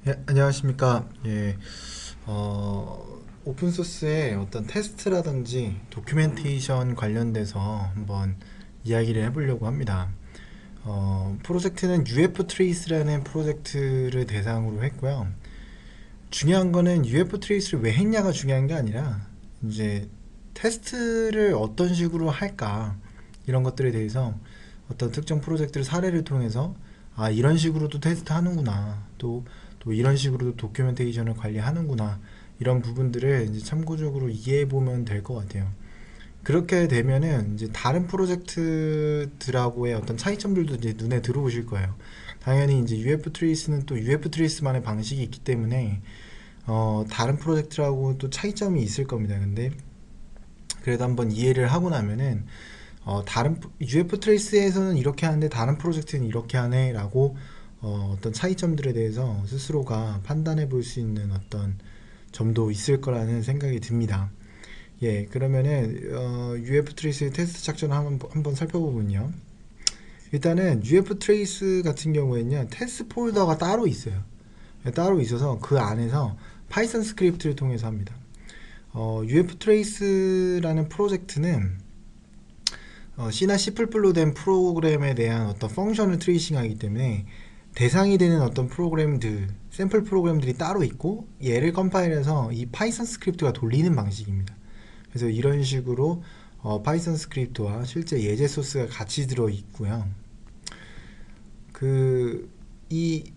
안녕하십니까. 오픈소스의 어떤 테스트라든지 도큐멘테이션 관련돼서 한번 이야기를 해보려고 합니다. 프로젝트는 UF 트레이스라는 프로젝트를 대상으로 했고요. 중요한 거는 UF 트레이스를 왜 했냐가 중요한 게 아니라 이제 테스트를 어떤 식으로 할까 이런 것들에 대해서 어떤 특정 프로젝트를 사례를 통해서 이런 식으로도 테스트 하는구나 또 이런 식으로도 도큐멘테이션을 관리하는구나 이런 부분들을 이제 참고적으로 이해해 보면 될 것 같아요. 그렇게 되면은 이제 다른 프로젝트들하고의 어떤 차이점들도 이제 눈에 들어오실 거예요. 당연히 이제 UF 트레이스는 또 UF 트레이스만의 방식이 있기 때문에 다른 프로젝트라고 또 차이점이 있을 겁니다. 근데 그래도 한번 이해를 하고 나면은 다른 UF 트레이스에서는 이렇게 하는데 다른 프로젝트는 이렇게 하네라고 어떤 차이점들에 대해서 스스로가 판단해 볼 수 있는 어떤 점도 있을 거라는 생각이 듭니다. 그러면은 UF 트레이스의 테스트 작전을 한번 살펴보면요. 일단은 UF 트레이스 같은 경우에는요, 테스트 폴더가 따로 있어요. 따로 있어서 그 안에서 파이썬 스크립트를 통해서 합니다. UF 트레이스라는 프로젝트는 C나 C++로 된 프로그램에 대한 어떤 펑션을 트레이싱하기 때문에 대상이 되는 어떤 프로그램들, 샘플 프로그램들이 따로 있고 얘를 컴파일해서 이 파이썬 스크립트가 돌리는 방식입니다. 그래서 이런 식으로 파이썬 스크립트와 실제 예제 소스가 같이 들어 있고요. 이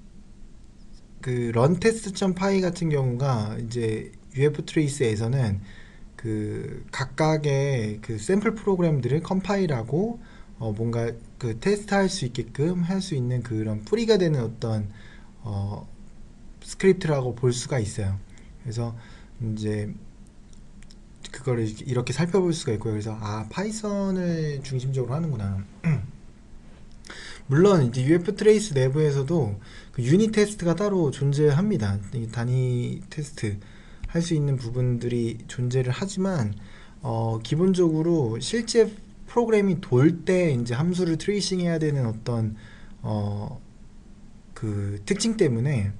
runTest.py 같은 경우가 이제 UF 트레이스에서는 각각의 샘플 프로그램들을 컴파일하고 뭔가 테스트할 수 있게끔 할 수 있는 그런 뿌리가 되는 어떤 스크립트라고 볼 수가 있어요. 그래서 이제 그거를 이렇게 살펴볼 수가 있고요. 그래서 파이썬을 중심적으로 하는구나. 물론 이제 UF 트레이스 내부에서도 유닛 테스트가 따로 존재합니다. 이 단위 테스트 할 수 있는 부분들이 존재를 하지만 기본적으로 실제 프로그램이 돌 때 이제 함수를 트레이싱 해야 되는 어떤 특징 때문에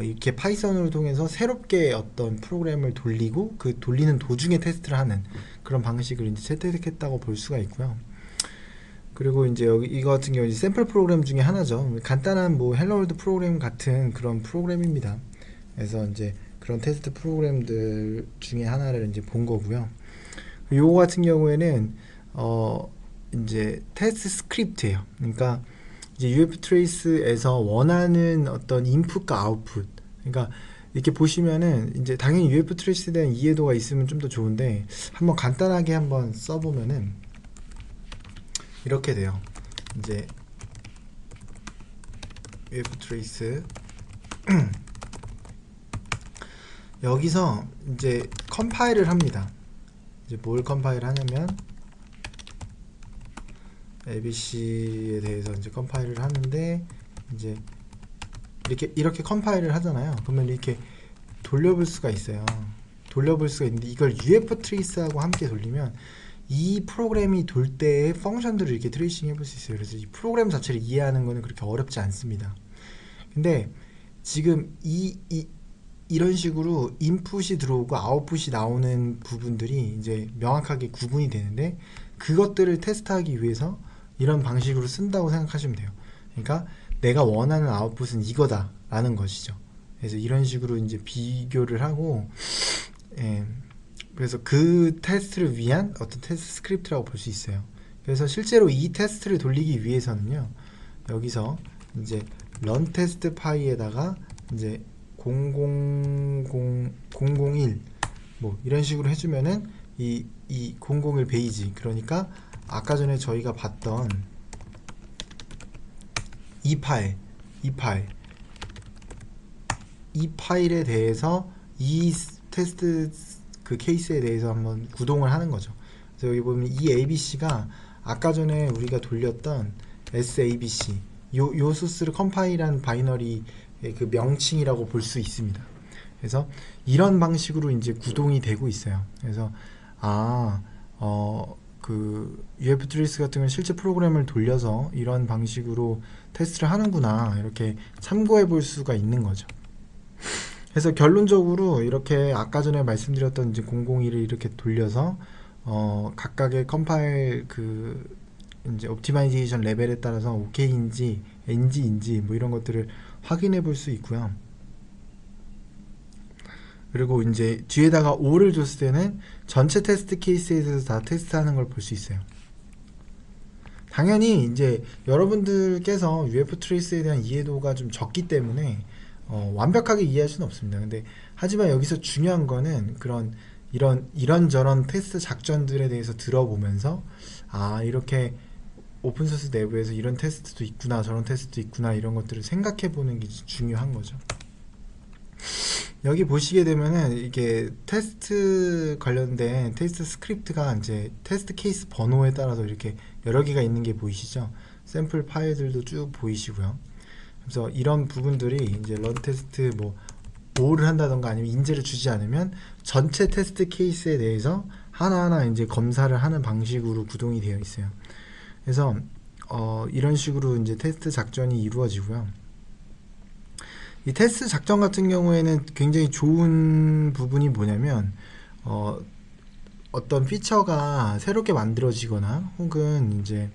이렇게 파이썬으로 통해서 새롭게 어떤 프로그램을 돌리고 그 돌리는 도중에 테스트를 하는 그런 방식을 이제 채택했다고 볼 수가 있고요. 그리고 이제 이거 같은 경우 샘플 프로그램 중에 하나죠. 간단한 뭐 헬로월드 프로그램 같은 그런 프로그램입니다. 그래서 이제 그런 테스트 프로그램들 중에 하나를 이제 본 거고요. 요거 같은 경우에는 이제 테스트 스크립트예요. 그러니까 이제 UF 트레이스에서 원하는 어떤 인풋과 아웃풋. 그러니까 이렇게 보시면은 이제 당연히 UF 트레이스에 대한 이해도가 있으면 좀 더 좋은데 한번 간단하게 한번 써보면은 이렇게 돼요. 이제 UF 트레이스 여기서 이제 컴파일을 합니다. 이제 뭘 컴파일 하냐면 ABC에 대해서 이제 컴파일을 하는데 이제 이렇게 컴파일을 하잖아요. 그러면 이렇게 돌려볼 수가 있어요. 돌려볼 수가 있는데 이걸 UF 트레이스하고 함께 돌리면 이 프로그램이 돌 때의 펑션들을 이렇게 트레이싱 해볼 수 있어요. 그래서 이 프로그램 자체를 이해하는 거는 그렇게 어렵지 않습니다. 근데 지금 이런 식으로 인풋이 들어오고 아웃풋이 나오는 부분들이 이제 명확하게 구분이 되는데 그것들을 테스트하기 위해서 이런 방식으로 쓴다고 생각하시면 돼요. 그러니까 내가 원하는 아웃풋은 이거다 라는 것이죠. 그래서 이런 식으로 이제 비교를 하고 그래서 그 테스트를 위한 어떤 테스트 스크립트라고 볼 수 있어요. 그래서 실제로 이 테스트를 돌리기 위해서는요, 여기서 이제 run test py에다가 이제 001 뭐 이런 식으로 해주면은 이 001 베이지, 그러니까 아까 전에 저희가 봤던 이 파일에 대해서 이 테스트 케이스에 대해서 한번 구동을 하는 거죠. 그래서 여기 보면 이 ABC가 아까 전에 우리가 돌렸던 SABC 요 소스를 컴파일한 바이너리 그 명칭이라고 볼 수 있습니다. 그래서 이런 방식으로 이제 구동이 되고 있어요. 그래서 UF 트레이스 같은 건 실제 프로그램을 돌려서 이런 방식으로 테스트를 하는구나 이렇게 참고해 볼 수가 있는 거죠. 그래서 결론적으로 이렇게 아까 전에 말씀드렸던 이제 001을 이렇게 돌려서 각각의 컴파일 이제 옵티마이제이션 레벨에 따라서 OK인지 NG인지 뭐 이런 것들을 확인해 볼 수 있고요. 그리고 이제 뒤에다가 5를 줬을 때는 전체 테스트 케이스에 대해서 다 테스트하는 걸 볼 수 있어요. 당연히 이제 여러분들께서 UF 트레이스에 대한 이해도가 좀 적기 때문에 완벽하게 이해할 수는 없습니다. 근데 하지만 여기서 중요한 거는 이런저런 테스트 작전들에 대해서 들어보면서 이렇게 오픈소스 내부에서 이런 테스트도 있구나, 저런 테스트도 있구나, 이런 것들을 생각해 보는 게 중요한 거죠. 여기 보시게 되면은 이게 테스트 관련된 테스트 스크립트가 이제 테스트 케이스 번호에 따라서 이렇게 여러 개가 있는 게 보이시죠? 샘플 파일들도 쭉 보이시고요. 그래서 이런 부분들이 이제 런 테스트 뭐 5를 한다던가 아니면 인재를 주지 않으면 전체 테스트 케이스에 대해서 하나하나 이제 검사를 하는 방식으로 구동이 되어 있어요. 그래서 이런 식으로 이제 테스트 작전이 이루어지고요. 이 테스트 작전 같은 경우에는 굉장히 좋은 부분이 뭐냐면 어떤 피처가 새롭게 만들어지거나 혹은 이제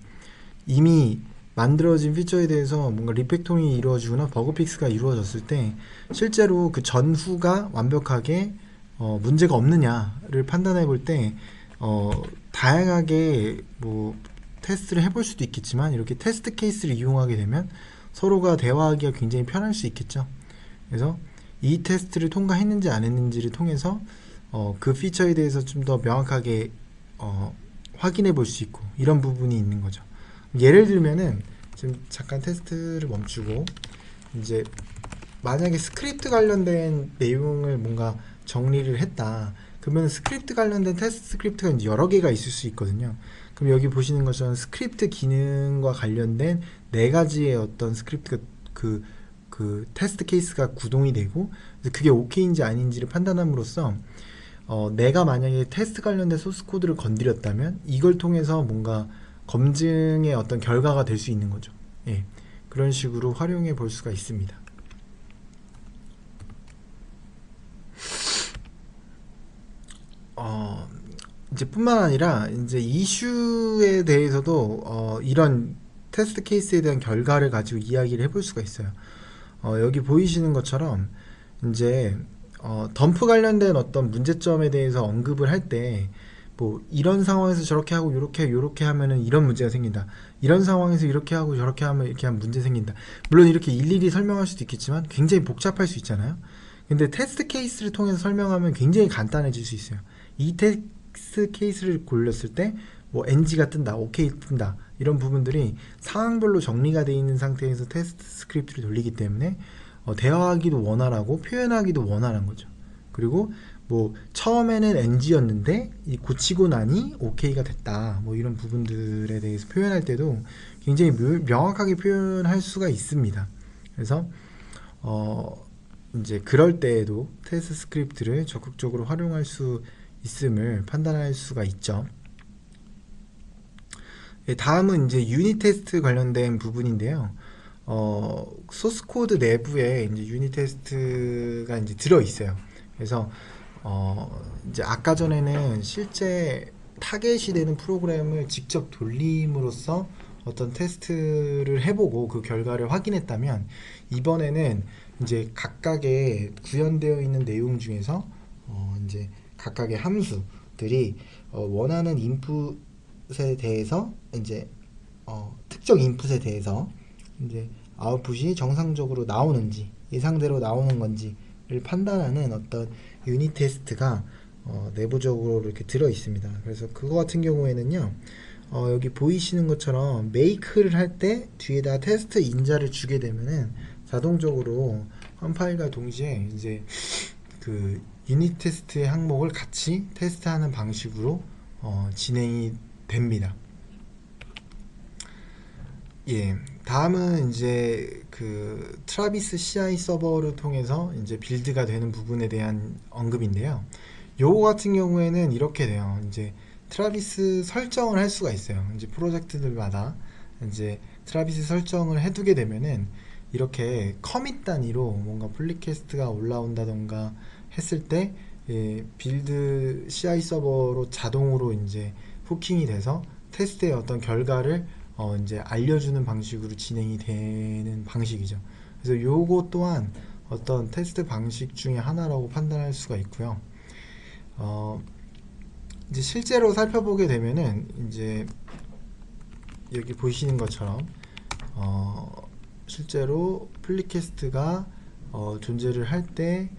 이미 만들어진 피처에 대해서 뭔가 리팩토링이 이루어지거나 버그 픽스가 이루어졌을 때 실제로 그 전후가 완벽하게 문제가 없느냐를 판단해 볼 때 다양하게 뭐 테스트를 해볼 수도 있겠지만 이렇게 테스트 케이스를 이용하게 되면 서로가 대화하기가 굉장히 편할 수 있겠죠. 그래서 이 테스트를 통과했는지 안 했는지를 통해서 그 피처에 대해서 좀 더 명확하게 확인해 볼 수 있고 이런 부분이 있는 거죠. 예를 들면은 지금 잠깐 테스트를 멈추고 이제 만약에 스크립트 관련된 내용을 뭔가 정리를 했다. 그러면 스크립트 관련된 테스트 스크립트가 이제 여러 개가 있을 수 있거든요. 그럼 여기 보시는 것처럼 스크립트 기능과 관련된 네 가지의 어떤 스크립트가 그 테스트 케이스가 구동이 되고 그게 오케이인지 아닌지를 판단함으로써 내가 만약에 테스트 관련된 소스 코드를 건드렸다면 이걸 통해서 뭔가 검증의 어떤 결과가 될 수 있는 거죠. 예, 그런 식으로 활용해 볼 수가 있습니다. 이제 뿐만 아니라 이제 이슈에 대해서도 이런 테스트 케이스에 대한 결과를 가지고 이야기를 해볼 수가 있어요. 여기 보이시는 것처럼 이제 덤프 관련된 어떤 문제점에 대해서 언급을 할 때 뭐 이런 상황에서 저렇게 하고 요렇게 하면은 이런 문제가 생긴다. 이런 상황에서 이렇게 하고 저렇게 하면 이렇게 하면 문제 생긴다. 물론 이렇게 일일이 설명할 수도 있겠지만 굉장히 복잡할 수 있잖아요. 근데 테스트 케이스를 통해서 설명하면 굉장히 간단해질 수 있어요. 이 테스트 케이스를 골랐을 때 뭐 NG가 뜬다, OK 뜬다 이런 부분들이 상황별로 정리가 되어 있는 상태에서 테스트 스크립트를 돌리기 때문에 대화하기도 원활하고 표현하기도 원활한 거죠. 그리고 뭐 처음에는 NG였는데 고치고 나니 OK가 됐다 뭐 이런 부분들에 대해서 표현할 때도 굉장히 명확하게 표현할 수가 있습니다. 그래서 이제 그럴 때에도 테스트 스크립트를 적극적으로 활용할 수 있음을 판단할 수가 있죠. 다음은 이제 유닛 테스트 관련된 부분인데요. 소스 코드 내부에 이제 유닛 테스트가 이제 들어 있어요. 그래서 이제 아까 전에는 실제 타겟이 되는 프로그램을 직접 돌림으로써 어떤 테스트를 해보고 그 결과를 확인했다면 이번에는 이제 각각의 구현되어 있는 내용 중에서 이제 각각의 함수들이 원하는 인풋에 대해서 이제 특정 인풋에 대해서 이제 아웃풋이 정상적으로 나오는지 예상대로 나오는 건지를 판단하는 어떤 유닛 테스트가 내부적으로 이렇게 들어 있습니다. 그래서 그거 같은 경우에는요 여기 보이시는 것처럼 make를 할 때 뒤에다 테스트 인자를 주게 되면은 자동적으로 한 파일과 동시에 이제 그 유닛 테스트의 항목을 같이 테스트하는 방식으로 진행이 됩니다. 예, 다음은 이제 그 트라비스 CI 서버를 통해서 이제 빌드가 되는 부분에 대한 언급인데요. 요거 같은 경우에는 이렇게 돼요. 이제 트라비스 설정을 할 수가 있어요. 이제 프로젝트들마다 이제 트라비스 설정을 해두게 되면은 이렇게 커밋 단위로 뭔가 풀리퀘스트가 올라온다던가 했을 때 빌드 CI 서버로 자동으로 이제 후킹이 돼서 테스트의 어떤 결과를 이제 알려주는 방식으로 진행이 되는 방식이죠. 그래서 요거 또한 어떤 테스트 방식 중에 하나라고 판단할 수가 있고요. 이제 실제로 살펴보게 되면은 이제 여기 보시는 것처럼 실제로 플리캐스트가 존재를 할 때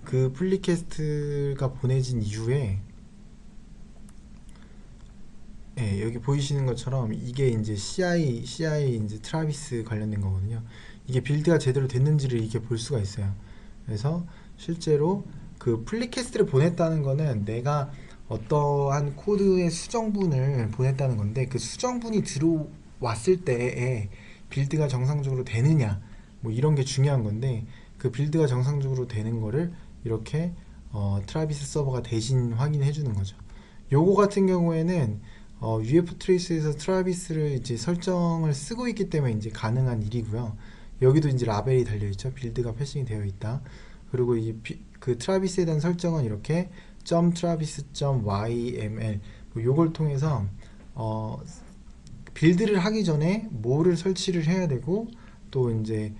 그 플리캐스트가 보내진 이후에 여기 보이시는 것처럼 이게 이제 CI 이제 트라비스 관련된 거거든요. 이게 빌드가 제대로 됐는지를 이렇게 볼 수가 있어요. 그래서 실제로 그 플리캐스트를 보냈다는 거는 내가 어떠한 코드의 수정분을 보냈다는 건데 그 수정분이 들어왔을 때에 빌드가 정상적으로 되느냐 뭐 이런 게 중요한 건데 그 빌드가 정상적으로 되는 거를 이렇게 트라비스 서버가 대신 확인해 주는 거죠. 요거 같은 경우에는 UF 트레이스에서 트라비스를 이제 설정을 쓰고 있기 때문에 이제 가능한 일이고요. 여기도 이제 라벨이 달려 있죠. 빌드가 패싱이 되어 있다. 그리고 그 트라비스에 대한 설정은 이렇게 .travis.yml 뭐 요걸 통해서 빌드를 하기 전에 뭐를 설치를 해야 되고 또 이제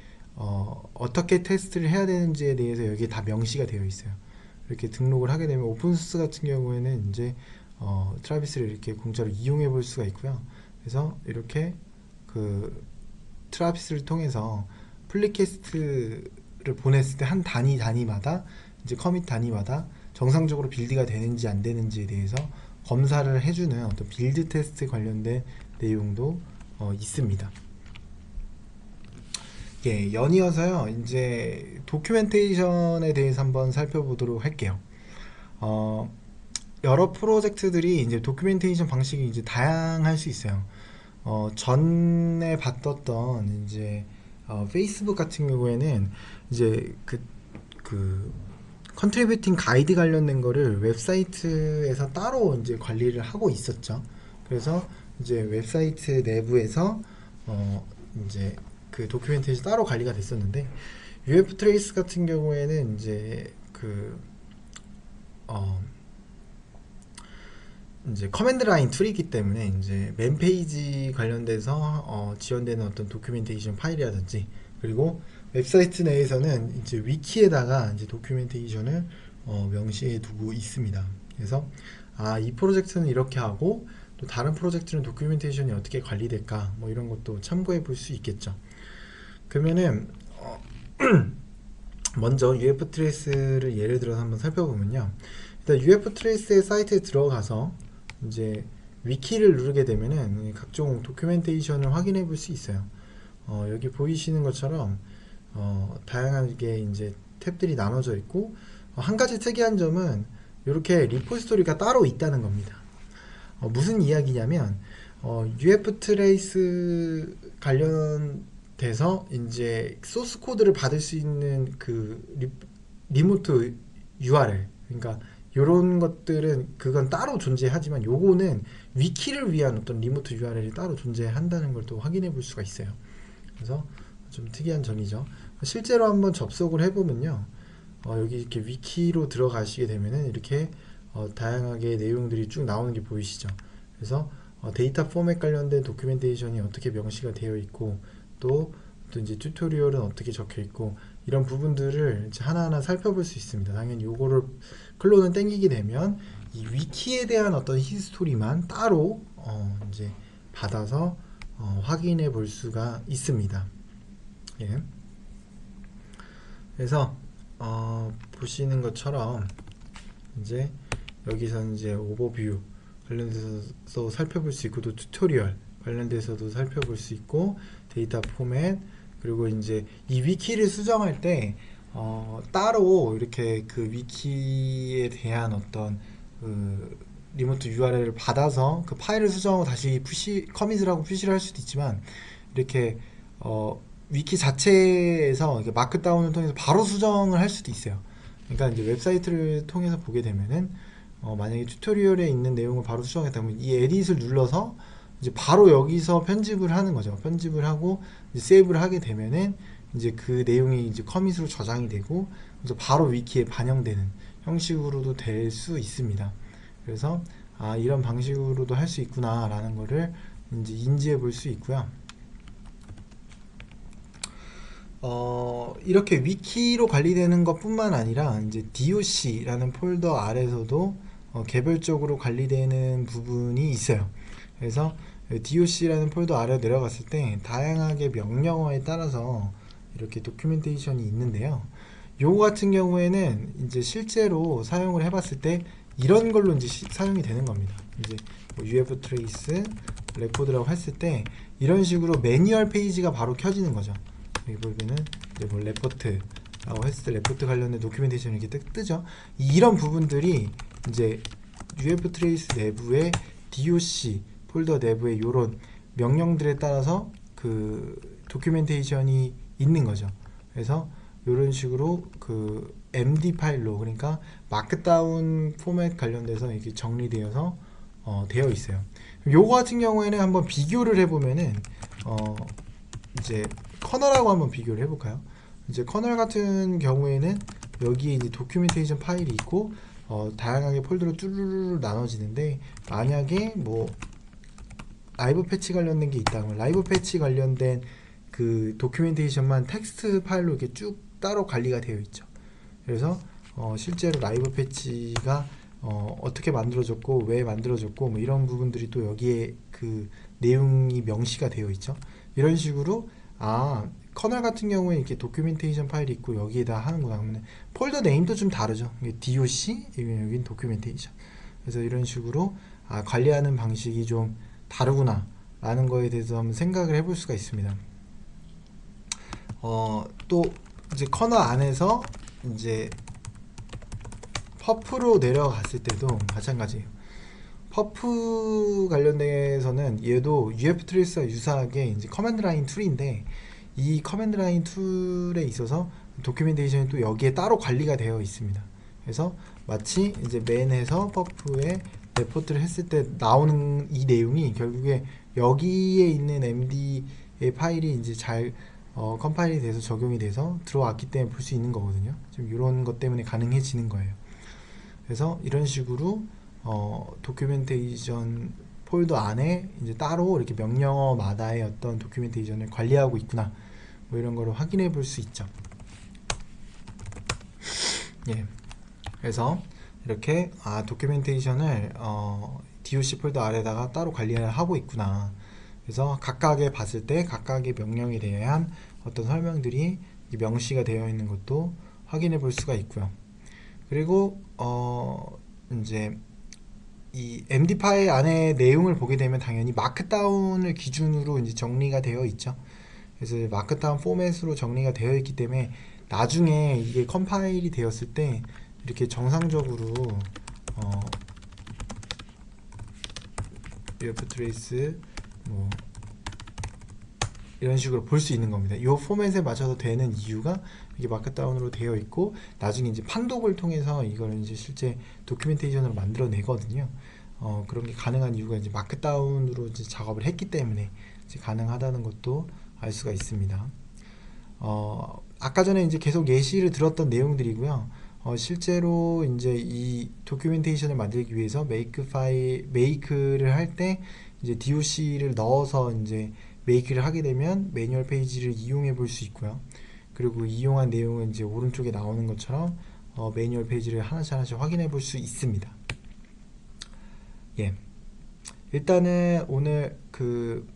어떻게 테스트를 해야 되는지에 대해서 여기에 다 명시가 되어 있어요. 이렇게 등록을 하게 되면 오픈소스 같은 경우에는 이제 트라비스를 이렇게 공짜로 이용해 볼 수가 있고요. 그래서 이렇게 그 트라비스를 통해서 플리캐스트를 보냈을 때 한 단위마다 이제 커밋 단위마다 정상적으로 빌드가 되는지 안 되는지에 대해서 검사를 해주는 어떤 빌드 테스트 관련된 내용도 있습니다. 연이어서요 이제 도큐멘테이션에 대해서 한번 살펴보도록 할게요. 여러 프로젝트들이 이제 도큐멘테이션 방식이 이제 다양할 수 있어요. 전에 봤던 이제 페이스북 같은 경우에는 이제 그 컨트리뷰팅 가이드 관련된 거를 웹사이트에서 따로 이제 관리를 하고 있었죠. 그래서 이제 웹사이트 내부에서 이제 그 도큐멘테이션 따로 관리가 됐었는데 UF 트레이스 같은 경우에는 이제 이제 커맨드 라인 툴이기 때문에 이제 맨 페이지 관련돼서 지원되는 어떤 도큐멘테이션 파일이라든지 그리고 웹사이트 내에서는 이제 위키에다가 이제 도큐멘테이션을 명시해 두고 있습니다. 그래서 이 프로젝트는 이렇게 하고 또 다른 프로젝트는 도큐멘테이션이 어떻게 관리될까 뭐 이런 것도 참고해 볼 수 있겠죠. 그러면은 먼저 UF 트레이스를 예를 들어서 한번 살펴보면요. 일단 UF 트레이스의 사이트에 들어가서 이제 위키를 누르게 되면은 각종 도큐멘테이션을 확인해 볼 수 있어요. 여기 보이시는 것처럼 다양하게 이제 탭들이 나눠져 있고 한 가지 특이한 점은 이렇게 리포지토리가 따로 있다는 겁니다. 무슨 이야기냐면 UF 트레이스 관련돼서 이제 소스 코드를 받을 수 있는 그 리모트 URL 그러니까 이런 것들은 그건 따로 존재하지만 요거는 위키를 위한 어떤 리모트 URL이 따로 존재한다는 걸 또 확인해 볼 수가 있어요. 그래서 좀 특이한 점이죠. 실제로 한번 접속을 해보면요. 여기 이렇게 위키로 들어가시게 되면은 이렇게 다양하게 내용들이 쭉 나오는 게 보이시죠. 그래서 데이터 포맷 관련된 도큐멘테이션이 어떻게 명시가 되어 있고 또 이제 튜토리얼은 어떻게 적혀 있고 이런 부분들을 이제 하나하나 살펴볼 수 있습니다. 당연히 요거를 클론을 땡기게 되면 이 위키에 대한 어떤 히스토리만 따로 이제 받아서 확인해 볼 수가 있습니다. 예. 그래서 보시는 것처럼 이제 여기서 이제 오버뷰 관련돼서 살펴볼 수 있고 또 튜토리얼 관련돼서도 살펴볼 수 있고 데이터 포맷 그리고 이제 이 위키를 수정할 때 따로 이렇게 그 위키에 대한 어떤 리모트 URL을 받아서 그 파일을 수정하고 다시 커밋을 하고 푸시를 할 수도 있지만 이렇게 위키 자체에서 이렇게 마크다운을 통해서 바로 수정을 할 수도 있어요. 그러니까 이제 웹사이트를 통해서 보게 되면은 만약에 튜토리얼에 있는 내용을 바로 수정했다면 이 에딧을 눌러서 이제 바로 여기서 편집을 하는 거죠. 편집을 하고 이제 세이브를 하게 되면은 이제 그 내용이 이제 커밋으로 저장이 되고 그래서 바로 위키에 반영되는 형식으로도 될 수 있습니다. 그래서 이런 방식으로도 할 수 있구나라는 거를 이제 인지해 볼 수 있고요. 이렇게 위키로 관리되는 것뿐만 아니라 이제 DOC라는 폴더 아래서도 개별적으로 관리되는 부분이 있어요. 그래서 DOC라는 폴더 아래로 내려갔을 때 다양하게 명령어에 따라서 이렇게 도큐멘테이션이 있는데요. 요거 같은 경우에는 이제 실제로 사용을 해봤을 때 이런 걸로 이제 사용이 되는 겁니다. 이제 뭐 UF 트레이스 레코드라고 했을 때 이런 식으로 매뉴얼 페이지가 바로 켜지는 거죠. 여기 보면은 이제 뭐 레포트라고 했을 때 레포트 관련된 도큐멘테이션이 이렇게 뜨죠. 이런 부분들이 이제 UF 트레이스 내부의 DOC 폴더 내부의 이런 명령들에 따라서 그 도큐멘테이션이 있는 거죠. 그래서 이런 식으로 그 MD 파일로, 그러니까 마크다운 포맷 관련돼서 이렇게 정리되어서 되어 있어요. 요거 같은 경우에는 한번 비교를 해보면은 이제 커널하고 한번 비교를 해볼까요? 이제 커널 같은 경우에는 여기에 이제 도큐멘테이션 파일이 있고 다양하게 폴더로 뚜루루루 나눠지는데, 만약에 뭐 라이브 패치 관련된 게 있다면 라이브 패치 관련된 그 도큐멘테이션만 텍스트 파일로 이렇게 쭉 따로 관리가 되어 있죠. 그래서 실제로 라이브 패치가 어떻게 만들어졌고 왜 만들어졌고 뭐 이런 부분들이 또 여기에 그 내용이 명시가 되어 있죠. 이런 식으로 커널 같은 경우에 이렇게 도큐멘테이션 파일이 있고 여기에다 하는구나. 그러면 폴더 네임도 좀 다르죠. 이게 DOC, 여기는 도큐멘테이션. 그래서 이런 식으로 관리하는 방식이 좀 다르구나 라는 거에 대해서 한번 생각을 해볼 수가 있습니다. 또 이제 커널 안에서 이제 퍼프로 내려갔을 때도 마찬가지예요. 퍼프 관련돼서는 얘도 UF 트레이스와 유사하게 이제 커맨드 라인 툴인데, 이 커맨드 라인 툴에 있어서 도큐멘테이션이 또 여기에 따로 관리가 되어 있습니다. 그래서 마치 이제 맨에서 퍼프에 레포트를 했을 때 나오는 이 내용이 결국에 여기에 있는 MD의 파일이 이제 잘 컴파일이 돼서 적용이 돼서 들어왔기 때문에 볼 수 있는 거거든요. 지금 이런 것 때문에 가능해지는 거예요. 그래서 이런 식으로 도큐멘테이션 폴더 안에 이제 따로 이렇게 명령어마다의 어떤 도큐멘테이션을 관리하고 있구나, 뭐 이런 거를 확인해 볼 수 있죠. 예. 그래서 이렇게 도큐멘테이션을 DOC 폴더 아래다가 따로 관리를 하고 있구나. 그래서 각각의 봤을 때 각각의 명령에 대한 어떤 설명들이 명시가 되어 있는 것도 확인해 볼 수가 있고요. 그리고 이제 이 MD 파일 안에 내용을 보게 되면 당연히 마크다운을 기준으로 이제 정리가 되어 있죠. 그래서 마크다운 포맷으로 정리가 되어 있기 때문에 나중에 이게 컴파일이 되었을 때 이렇게 정상적으로 UF 트레이스 뭐 이런 식으로 볼 수 있는 겁니다. 이 포맷에 맞춰서 되는 이유가 이게 마크다운으로 되어 있고, 나중에 이제 판독을 통해서 이걸 이제 실제 도큐멘테이션으로 만들어내거든요. 그런 게 가능한 이유가 이제 마크다운으로 이제 작업을 했기 때문에 이제 가능하다는 것도 알 수가 있습니다. 아까 전에 이제 계속 예시를 들었던 내용들이고요. 실제로 이제 이 도큐멘테이션을 만들기 위해서 메이크를 할 때 이제 DOC를 넣어서 이제 메이크를 하게 되면 매뉴얼 페이지를 이용해 볼 수 있고요. 그리고 이용한 내용은 이제 오른쪽에 나오는 것처럼 매뉴얼 페이지를 하나씩 하나씩 확인해 볼 수 있습니다. 예. 일단은 오늘 그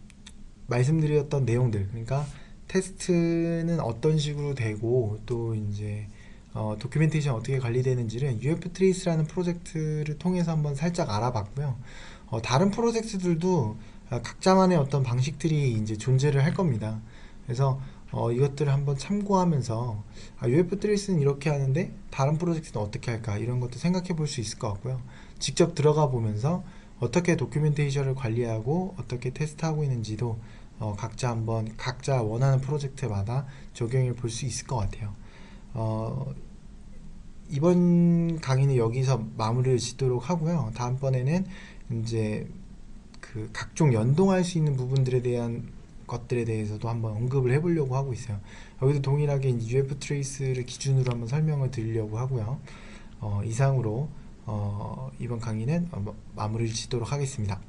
말씀드렸던 내용들, 그러니까 테스트는 어떤 식으로 되고 또 이제 도큐멘테이션 어떻게 관리되는지를 UF 트레이스라는 프로젝트를 통해서 한번 살짝 알아봤고요. 다른 프로젝트들도 각자만의 어떤 방식들이 이제 존재를 할 겁니다. 그래서 이것들을 한번 참고하면서 UF 트레이스는 이렇게 하는데 다른 프로젝트는 어떻게 할까, 이런 것도 생각해 볼 수 있을 것 같고요. 직접 들어가 보면서 어떻게 도큐멘테이션을 관리하고 어떻게 테스트하고 있는지도 각자 원하는 프로젝트마다 적용해 볼 수 있을 것 같아요. 이번 강의는 여기서 마무리를 짓도록 하고요. 다음번에는 이제 그 각종 연동할 수 있는 부분들에 대한 것들에 대해서도 한번 언급을 해보려고 하고 있어요. 여기도 동일하게 이제 UF 트레이스를 기준으로 한번 설명을 드리려고 하고요. 이상으로 이번 강의는 마무리를 짓도록 하겠습니다.